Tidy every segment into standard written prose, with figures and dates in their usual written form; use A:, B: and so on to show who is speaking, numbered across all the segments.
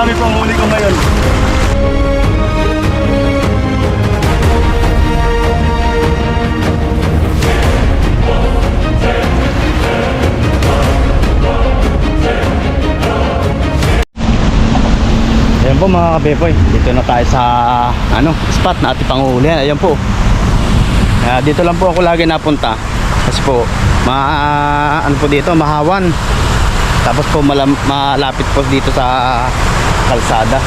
A: marami pang huli ko ngayon. Ayan po mga kabepoy, dito na tayo sa spot na ating panghuhulihan. Ayan po. Dito lang po ako lagi napunta. Kasi po, po dito, mahawan. Tapos po malapit po dito sa kalsada.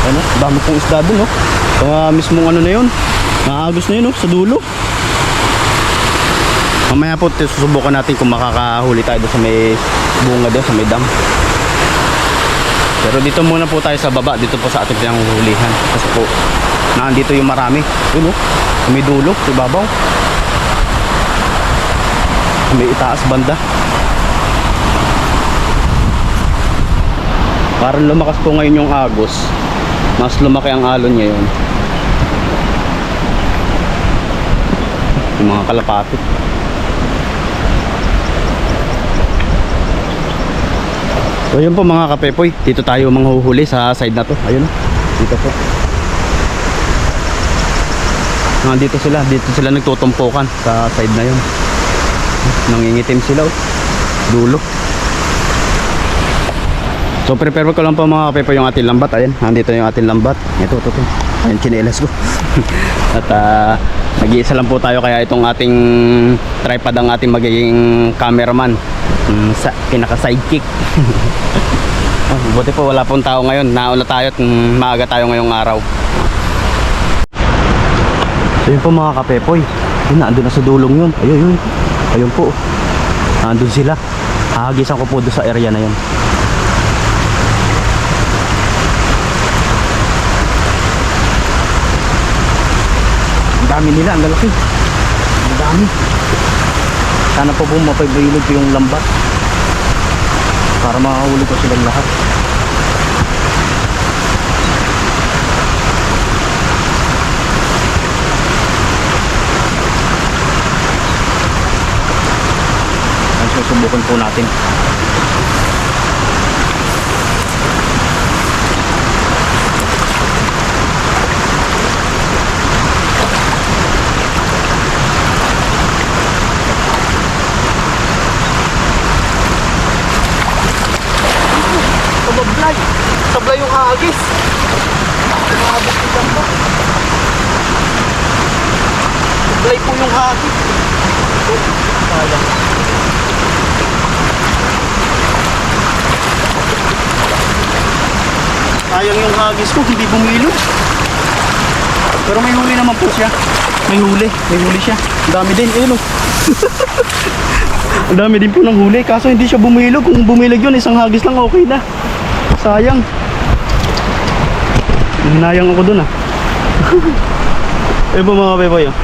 A: Ano, dami pong isda dun, no? Mismong na yun. Naagos na yun, no? Sa dulo. Mamaya po susubukan natin kung makakahuli tayo doon sa may bunga doon, sa may dam. Pero dito muna po tayo sa baba, dito po sa ating pinanghuhulihan. Kasi po, nandito yung marami. Yun, no? May dulo, sa ibabaw. May itaas banda. Parang lumakas po ngayon yung agos. Mas lumaki ang alon ngayon. Yung mga kalapapit. So yun po mga kapepoy, dito tayo manghuhuli sa side na to. Ayun, dito po. Dito sila nagtutumpukan sa side na yun. Nangingitim sila, oh. Dulo. So prepare ko lang po mga kapepoy yung ating lambat. Ayan, nandito yung ating lambat. Ito. Ayan, chinelas ko. At nag-iisa lang po tayo, kaya itong ating tripod ang ating magiging cameraman. Pinaka sidekick. Buti po wala pong tao ngayon. Nauna tayo at maaga tayo ngayong araw. So yun po mga kapepoy, yun, andun na sa dulong yun. Ayun po, andun sila. Hagisan ko po doon sa area na yun. Ang dami nila, ang lalaki. Ang dami. Sana po mapagbayulog ko yung lambat para makahuli ko silang lahat. Ang susubukan po natin. Sablay yung hagis. Sablay po yung hagis. Sayang yung hagis ko, hindi bumilog. Pero may huli naman po siya. May huli siya. Ang dami din, ayun oh. Ang dami din po ng huli, kaso hindi siya bumilog. Kung bumilog yun, isang hagis lang okay na. Sayang. Hinayang ako dun ah. Ayun po mga kapepoy, oh.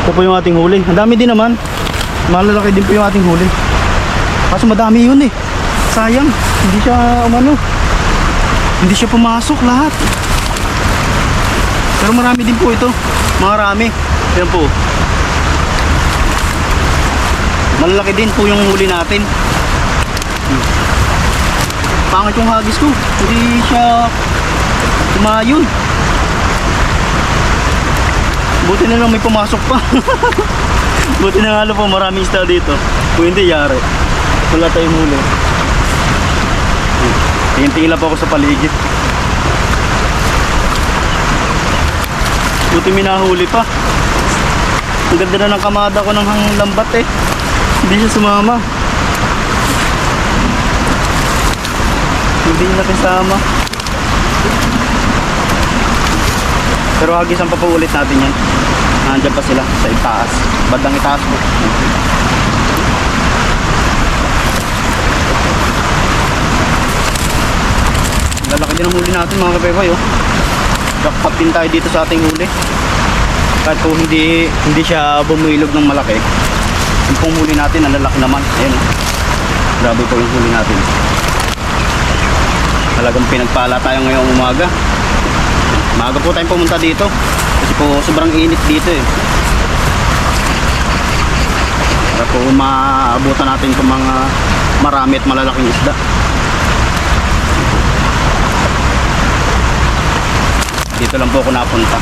A: Ito po yung ating huli. Ang dami din naman. Malalaki din po yung ating huli. Kaso madami yun eh. Sayang. Hindi siya hindi siya pumasok lahat. Pero marami din po ito. Marami. Ayan po. Malalaki din po yung huli natin. Pangit yung hagis ko. Hindi siya tumayon. Buti na lang may pumasok pa. Buti na nga po maraming isda dito. Kung hindi yari, wala tayong huli. Tingin-tingin lang po ako sa paligid. Buti minahuli pa. Ang ganda na ng kamada ko ng lambat eh. Hindi siya sumama. Hindi niya kasama. Pero hagisan pa po ulit natin yan. Nandiyan pa sila sa itaas. Bandang itaas po. Lalaki din ang huli natin mga kapepoy, oh. Jackpot din tayo dito sa ating huli. Kahit po hindi siya bumilog ng malaki, yung pong huli natin ang lalaki naman. Ayun, oh. Grabe po yung huli natin. Talagang pinagpala tayo ngayong umaga. Maaga po tayong pumunta dito kasi po sobrang init dito eh. Para po maabutan natin itong mga marami at malalaking isda. dito lang po ako napunta.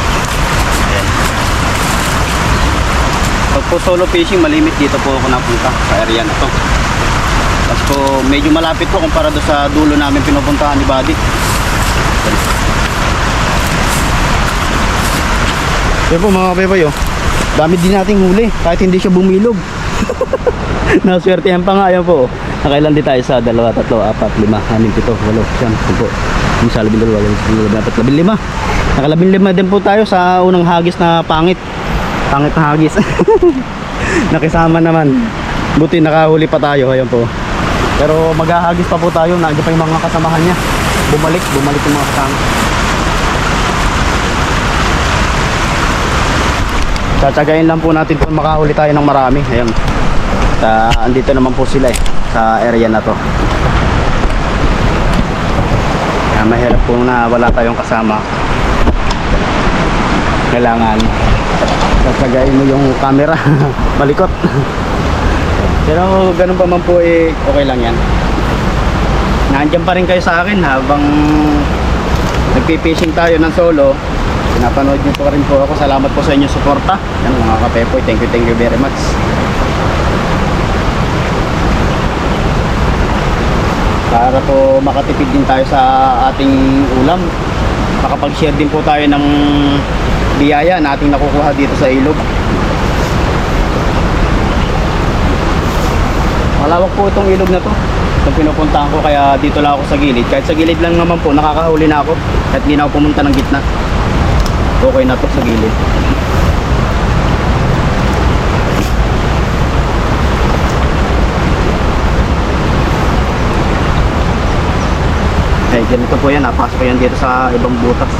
A: Ayan. Pag po solo fishing, malimit dito po ako napunta sa area na to. Tapos po medyo malapit po kumpara doon sa dulo namin pinupuntahan ni Buddy. Yan po mga kapaypay, oh. Dami din nating huli kahit hindi siya bumilog. Naswertehan pa nga, yan po. Nakailan din tayo sa 2, 3, 4, 5, 6, 7, 8, 9, 10 po. Yung sa 12, 15. Nakalabing 5 din po tayo sa unang hagis na pangit. Pangit na hagis. Nakisama naman. Buti nakahuli pa tayo, ayan po. Pero maghahagis pa po tayo. Nandiyan pa yung mga kasamahan niya. Bumalik yung mga kasama. Tsatsagayin lang po natin kung makahuli tayo ng marami. Ayun. Andito naman po sila sa area na to. Kaya mahirap po na wala tayong kasama. Kailangan tsatsagayin mo yung camera. Malikot. Pero ganun pa man po okay lang yan. Nandiyan pa rin kayo sa akin habang nagpipishing tayo ng solo. Pinapanood nyo po rin po ako. Salamat po sa inyong suporta. Yan mga kapepoy, thank you very much. Para po makatipid din tayo sa ating ulam, makapag-share din po tayo ng biyaya na ating nakukuha dito sa ilog. Malawak po itong ilog na to, itong pinupuntahan ko, kaya dito lang ako sa gilid. Kahit sa gilid lang naman po, nakakahuli na ako kahit hindi na ako pumunta ng gitna. Okay na to sa gilid. Ganito po yan, napasok yan dito sa ibang butas,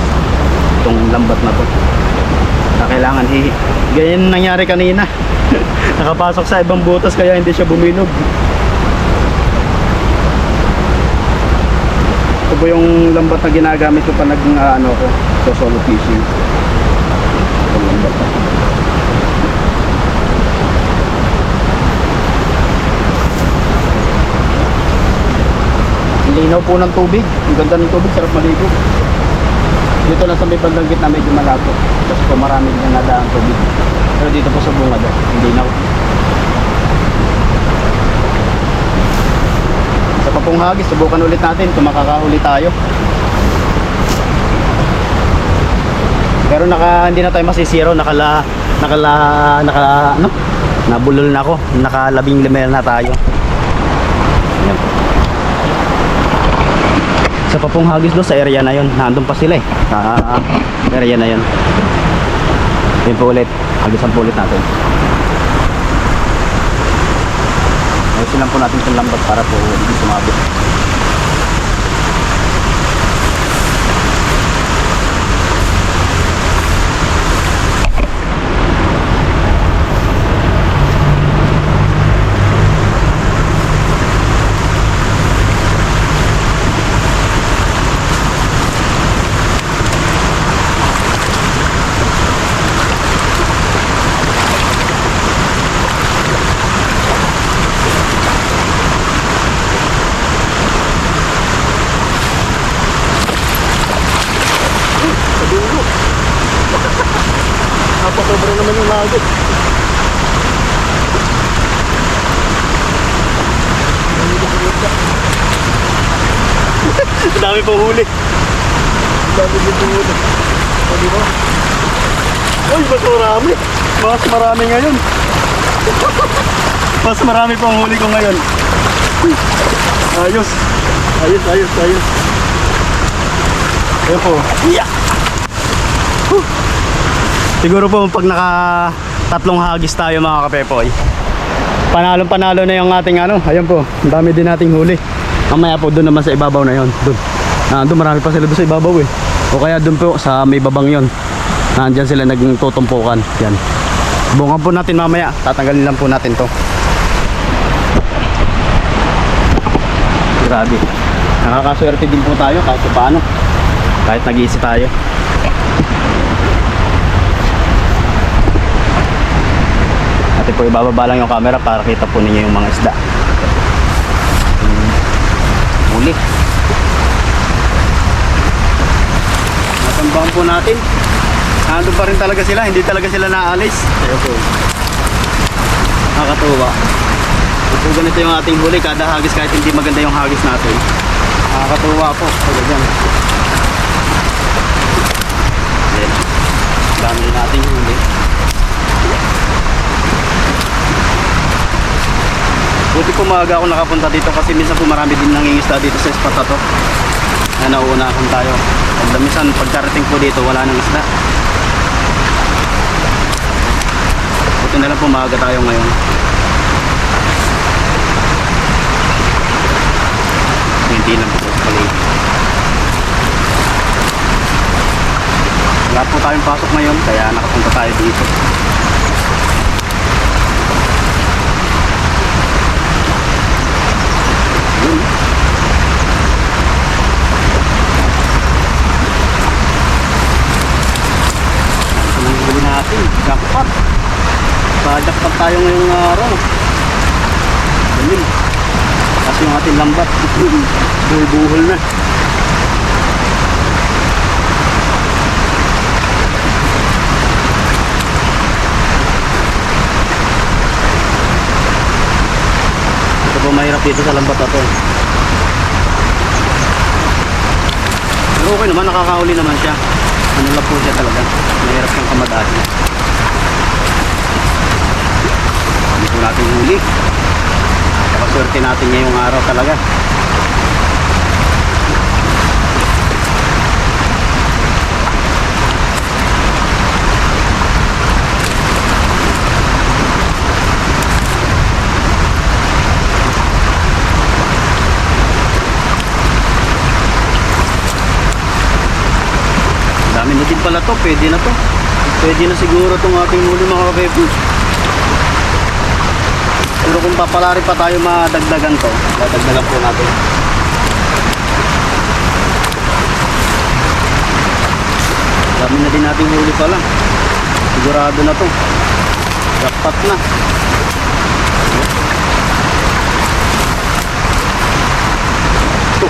A: itong lambat na to na kailangan ganyan nangyari kanina. Nakapasok sa ibang butas kaya hindi siya bumilog. Ito po yung lambat na ginagamit ko pa so solo fishing. Itong lambat na linaw po ng tubig. Ang ganda ng tubig, sarap maligo. Dito lang sa may bandang gitna medyo malabo. Tapos po marami din nadaan tubig. Pero dito po sa bungad, hindi linaw. Sa papong hagis, subukan ulit natin kung makakahuli tayo. Pero hindi na tayo masisiro. Nabulol na ako. Naka-15 na tayo. Ayan po. Sa papong hagis doon sa area na yon, nandun pa sila sa area na yon. Yun po ulit, hagisan po ulit natin. Ayusin lang po natin itong lambat para po hindi sumabit. Napakobra naman yung hagis. Dami pong huli. Dami pong huli. O, diba? Uy, mas marami. Mas marami ngayon. Mas marami pong huli ko ngayon. Ayos. Ayos. Ayan po. Yeah! Siguro po pag naka tatlong hagis tayo mga kapepoy, panalo na yung ating ayan po, ang dami din nating huli. Mamaya po doon naman sa ibabaw na yon, doon marami pa sila doon sa ibabaw o kaya doon po sa may babang yon, nandyan sila nagtutumpukan. Yan, bungan po natin mamaya, tatanggalin lang po natin to. Grabe, nakakaswerte din po tayo kahit paano, kahit nag-iisi tayo. Ate po, ibababa lang yung camera para kita po ninyo yung mga isda. Huli. Natambahan po po natin. Nandun pa rin talaga sila, hindi talaga sila naalis. Ayun po. Nakakatuwa. Ito ganito yung ating huli, kada hagis kahit hindi maganda yung hagis natin. Nakakatuwa po. Talagang. Ayan. Dami rin natin yung huli. Buti po maaga ako nakapunta dito kasi minsan po marami din nangingisda dito sa spot na to. Na nauunahan tayo. At minsan pagkarating po dito wala nang isda. Buti na lang po maaga tayo ngayon. Hindi lang po pala. Wala po tayong pasok ngayon kaya nakapunta tayo dito. Yun. Ito na yung huli natin. Jackpot. Jackpot tayo ngayong araw. Ganun. Kasi yung ating lambat buhol-buhol na. Ito po mahirap dito sa lambat na to. Pero okay naman, nakakahuli naman siya. Ano lang po siya talaga. Mahirap siyang kamadahin. Ano po natin huli. Napaswerte natin ngayong araw talaga. Dami na din pala to, pwede na to. Pwede na siguro itong ating huli mga kabebus. Pero kung papalari pa tayo madagdagan to, dadagdagan po natin. Dami na din natin huli pala. Sigurado na to. Jackpot na. Ito.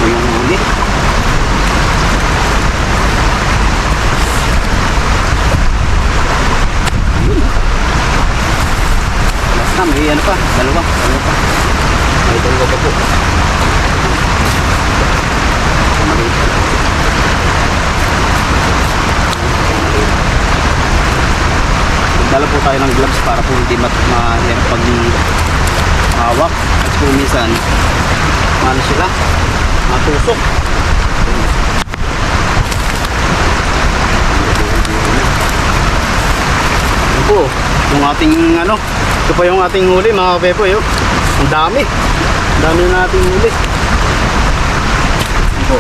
A: Yung huli. Last na, may ano pa, dalawa pa. May dalawa pa po. Maliit. Magdala po tayo ng gloves para po hindi mahirap pag hawak. At kung minsan ano sila matusok. Ito po yung ating ano, ito po yung ating huli mga kapepo. Ang dami na ating huli. Ito po.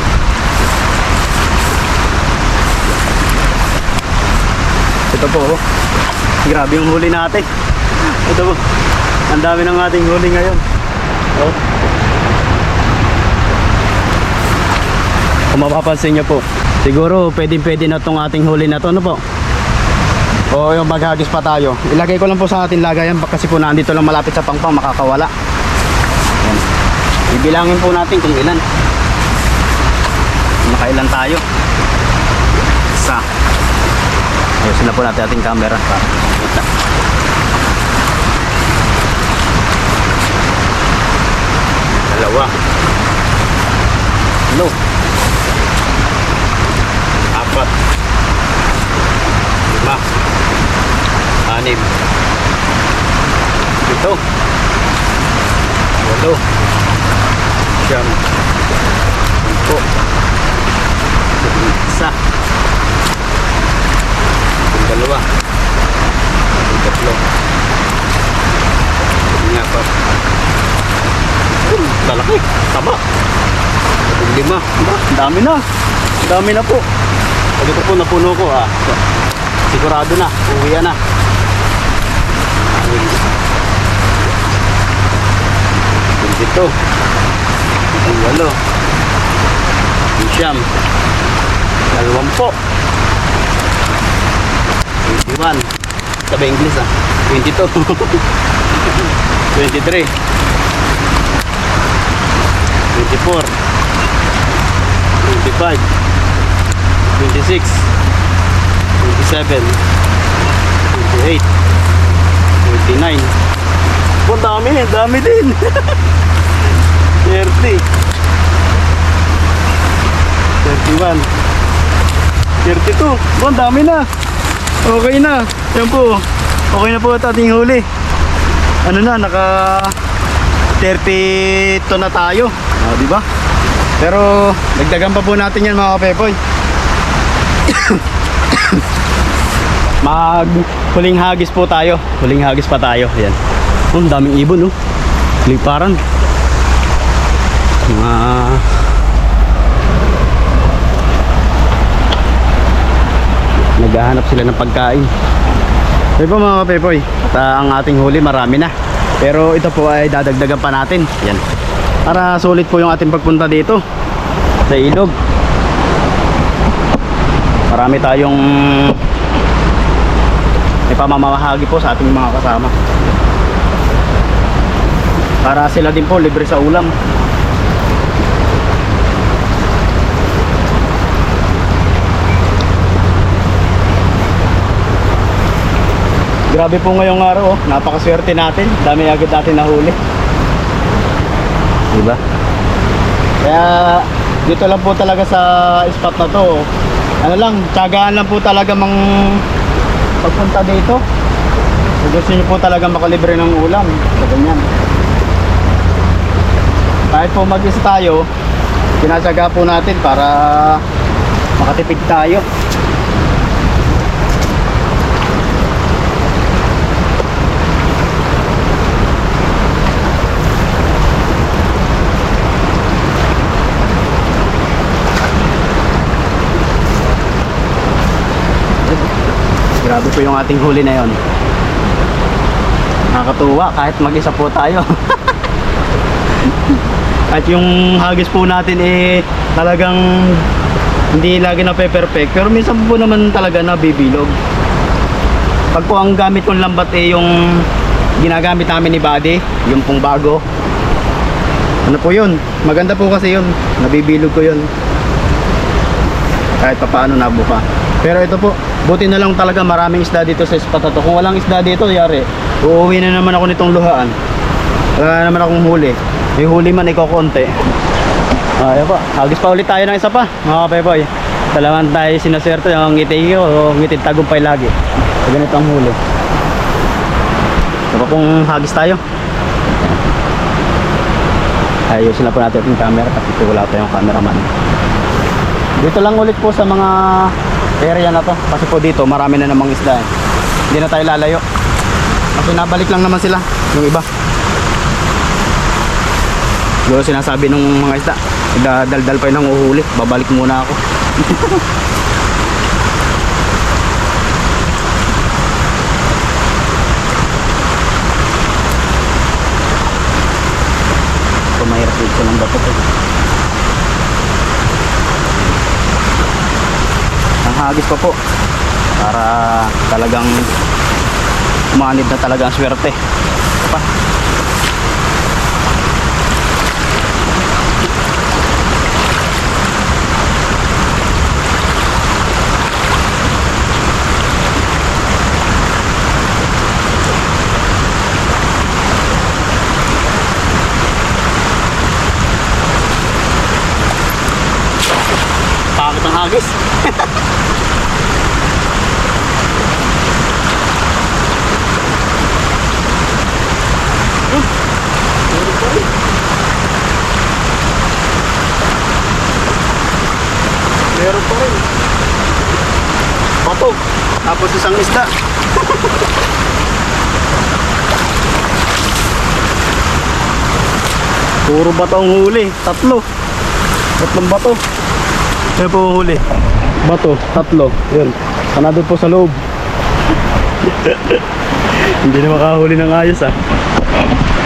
A: Ito po, grabe yung huli natin. Ito po, ang dami ng ating huli ngayon. Oh. Kung mapapansin nyo po, siguro pwede na itong ating huli na to, ano po? O yung maghagis pa tayo. Ilagay ko lang po sa ating lagayan kasi po nandito lang malapit sa pangpang, makakawala. Yan. Bibilangin po natin kung ilan. Makailan tayo. Isa. Ayusin na po natin ating camera para makita. Dalawa. No. Apat. Lima. Anim. Ito. Walo. Siyam. Sampo. Isa. Dalawa. Tatlo. Apat. Lalaki. Tama. Lima. Dami na. Dami na po. Pag ito po napuno ko sigurado na. Uwi na. Ito. Ang walo. Ang siyam. 20. 21. Sabi English 22, 23, 24, 25, 26, 27, 28, 29. Oh, dami din. 30, 31, 32. Oh, dami na. Okay na. Yan po. Okay na po at ating huli. Ano na, naka 32 na tayo. Di ba? Pero dagdagan pa po natin yan mga kapepoy. Huling hagis po tayo. Huling hagis pa tayo. Ayan. Oh, daming ibon, oh. Liparan. Mga naghahanap sila ng pagkain. Ito po mga kapepoy, at ang ating huli marami na. Pero ito po ay dadagdagan pa natin. Yan. Para sulit po yung ating pagpunta dito sa ilog. Marami tayong ipamamahagi po sa ating mga kasama. Para sila din po libre sa ulam. Grabe po ngayong araw, oh. Napakaswerte natin. Dami agad natin nahuli. Diba? Kaya dito lang po talaga sa spot na to. Ano lang, tiyagaan lang po talaga pagpunta dito. Kung gusto nyo po talaga makalibre ng ulam, so ganyan. Kahit po mag-isa tayo, tinatyaga po natin para makatipid tayo. Grabe po yung ating huli na yon. Nakakatuwa kahit mag-isa po tayo. At yung hagis po natin talagang hindi lagi na perfect, pero minsan po naman talaga nabibilog. Pag po ang gamit kong lambat yung ginagamit namin ni Buddy, yung pong bago. Ano po yun? Maganda po kasi yun. Nabibilog ko yun. Kahit pa paano nabuka. Pero ito po, buti na lang talaga maraming isda dito sa spot na to. Kung walang isda dito, yari, uuwi na naman ako nitong luhaan. Wala naman akong huli. May huli man, ikaw konti. Ayan pa, hagis pa ulit tayo ng isa pa, mga kapepoy. Talaman tayo sinaswerte yung ngiti ko o ngiti tagumpay lagi. So, ganito ang huli. So kung hagis tayo, ayusin na po natin yung camera kasi wala tayong cameraman. Dito lang ulit po sa mga area na to kasi po dito marami na namang isda. Hindi na tayo lalayo kasi nabalik lang naman sila yung iba. Yung sinasabi ng mga isda, daldal pa yun ang uhuli, babalik muna ako. Mahirap dito ng bato ko. Ang hagis pa po para talagang umanid na talaga ang swerte. Pa. Pakit ang hagis. Meron pa rin. Bato. Tapos isang isda. Puro bato ang huli. Tatlong bato. Yan po ang huli. Bato, tatlo. Yun. Kanado po sa loob. Hindi na makahuli ng ayos ah.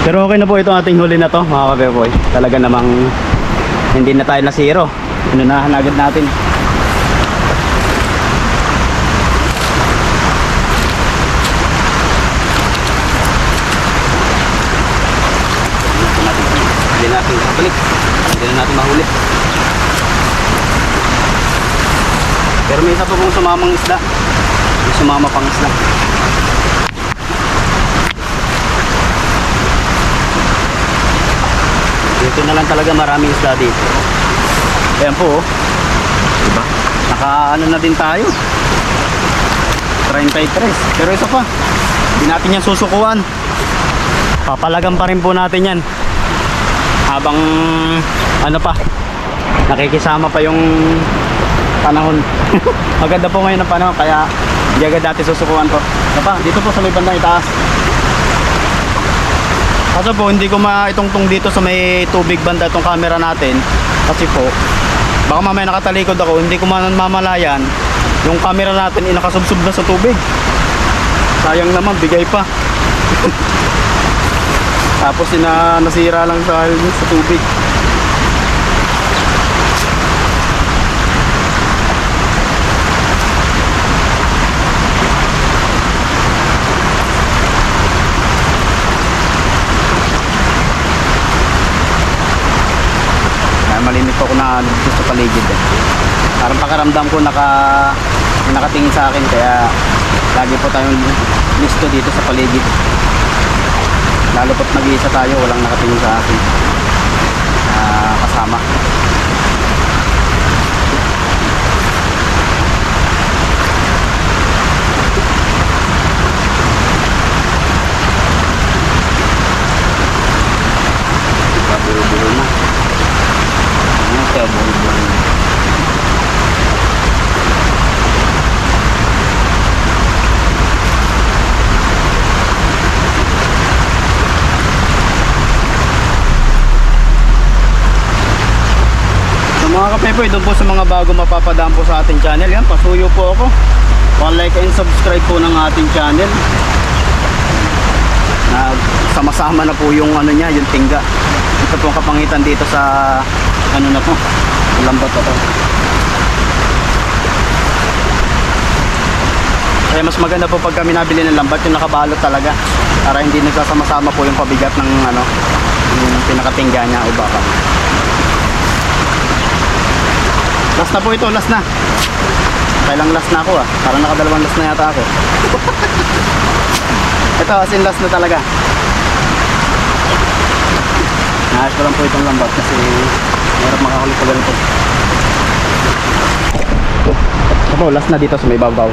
A: Pero okay na po itong ating huli na to mga kapepoy. Talaga namang hindi na tayo na zero. Inunahan agad natin. natin kabalik. Hindi na natin mahuli. Pero may isa pa pong sumamang isda. May sumama pang isda. Dito na lang talaga maraming isda dito. Ayan po oh. Diba? Naka ano na din tayo. 33. Pero isa pa. Hindi natin yan susukuan. Papalagan pa rin po natin yan. Habang ano pa. Nakikisama pa yung panahon. Maganda po ngayon ang panahon. Kaya hindi agad dati susukuan po. Diba? Dito po sa may bandang itaas. Kaso po hindi ko maitungtong dito sa may tubig banda itong camera natin. Kasi po baka mamaya nakatalikod ako, hindi ko mamalayan yung camera natin nakasubsob na sa tubig. Sayang naman, bigay pa. Tapos nasira lang sa tubig. Malimit po ako na dito sa paligid eh. Parang pakaramdam ko nakatingin sa akin, kaya lagi po tayong listo dito sa paligid. Lalo po't nag-iisa tayo, walang nakatingin sa akin kasama. Bulo-bulo na. Kaya buhay-buhay. So mga kapepoy, doon po sa mga bago mapapadaan po sa ating channel, yan, pasuyo po ako. Like and subscribe po ng ating channel. Sama-sama na po yung ano niya, yung tingga. Ito po ang kapangitan dito sa ano na po, lambat na to. Kaya mas maganda po pag kami nabili ng lambat yung nakabalot talaga, para hindi nagsasama-sama po yung pabigat ng ano, yung pinakatingga niya o baka. Last na po ito, last na. Kailang last na ako ah, parang nakadalawang last na yata ako. Ito as in last na talaga. Naayos ko lang po itong lambat kasi mahirap makahuli pa ganito. Ito, last na dito sa may babaw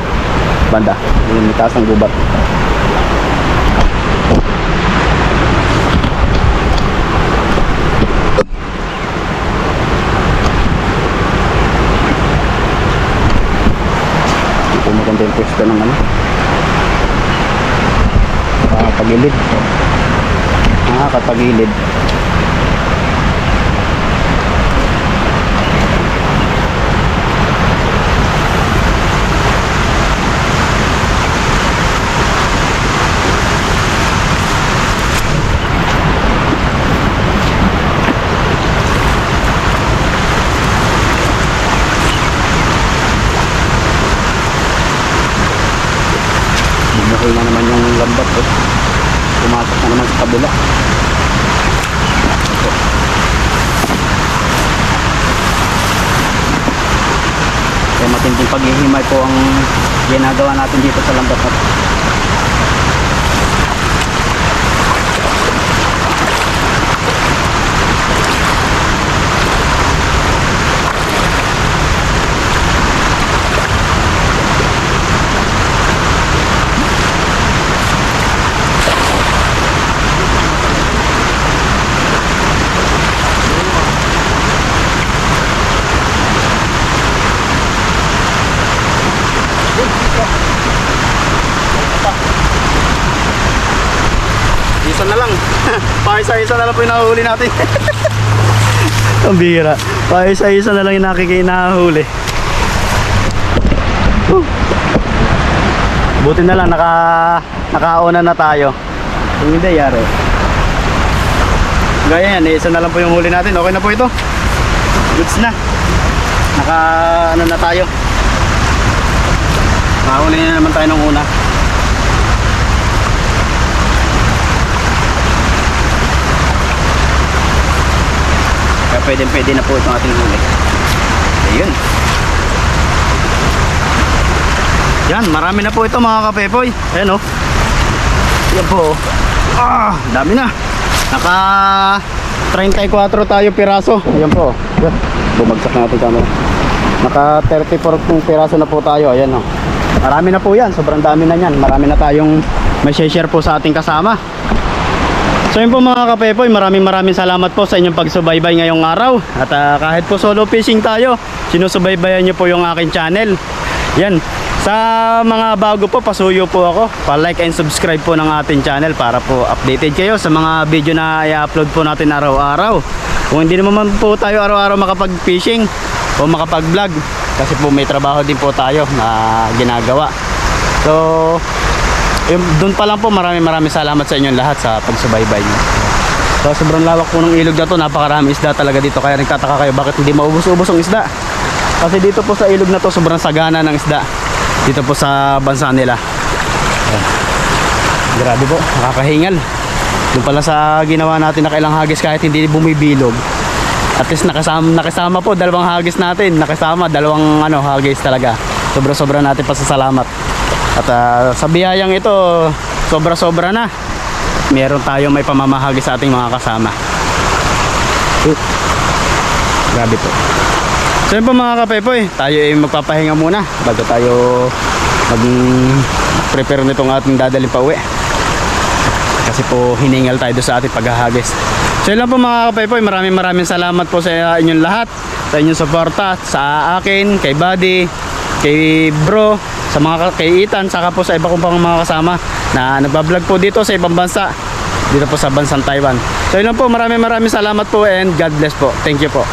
A: banda, yung taas ng gubat. Ito maganda yung pwesto ng ano, pagilid. Kapagilid. Bumukol na naman yung lambat eh. Pumasok na naman sa kabila. Kaya matinding paghihimay po ang ginagawa natin dito sa lambat. Isa na lang. Paisa-isa na lang po yung nahuhuli natin. Ang bihira. Paisa-isa na lang yung nahuhuli. Buti na lang nakauna na tayo. Kung hindi yari. Gaya yan, isa na lang po yung huli natin. Okay na po ito. Goods na. Ano na tayo. Nakahuli na naman tayo ng una. pwede na po itong ating huli. Ayun. Yan, marami na po ito mga kapepoy. Ayan oh. Yan po. Dami na. Naka 34 tayo piraso. Ayan po. Yan. Bumagsak na natin camera. Naka 34 piraso na po tayo. Ayan oh. Marami na po yan. Sobrang dami na yan. Marami na tayong may share po sa ating kasama. So yun po mga kapepoy, maraming salamat po sa inyong pagsubaybay ngayong araw. At kahit po solo fishing tayo, sinusubaybayan nyo po yung aking channel. Yan. Sa mga bago po, pasuyo po ako. Pa-like and subscribe po ng ating channel para po updated kayo sa mga video na i-upload po natin araw-araw. Kung hindi naman po tayo araw-araw makapag-fishing o makapag-vlog, kasi po may trabaho din po tayo na ginagawa. So doon pa lang po, maraming salamat sa inyong lahat sa pagsubaybay nyo. So sobrang lawak po ng ilog na to, napakarami isda talaga dito. Kaya nagtataka kayo bakit hindi maubos-ubos ang isda. Kasi dito po sa ilog na to, sobrang sagana ng isda dito po sa bansa nila. Grabe po, nakakahingal. Doon pala sa ginawa natin na kailang hagis kahit hindi bumibilog, at least nakasama po dalawang hagis natin. Nakasama dalawang hagis talaga. Sobra natin pasasalamat. At sa biyayang ito, sobra na. Meron tayong may pamamahagi sa ating mga kasama. Grabe po. So yun po mga kapepoy, tayo ay magpapahinga muna bago tayo mag-prepare nitong ating dadalhin pa uwi. Kasi po hiningal tayo doon sa ating paghahagis. So yun lang po mga kapepoy, maraming salamat po sa inyong lahat, sa inyong suporta sa akin, kay Buddy, kay Bro, sa mga kay Ethan, saka po sa iba kong pang mga kasama na nagbablog po dito sa ibang bansa, dito po sa bansang Taiwan. So yun lang po, maraming salamat po and God bless po. Thank you po.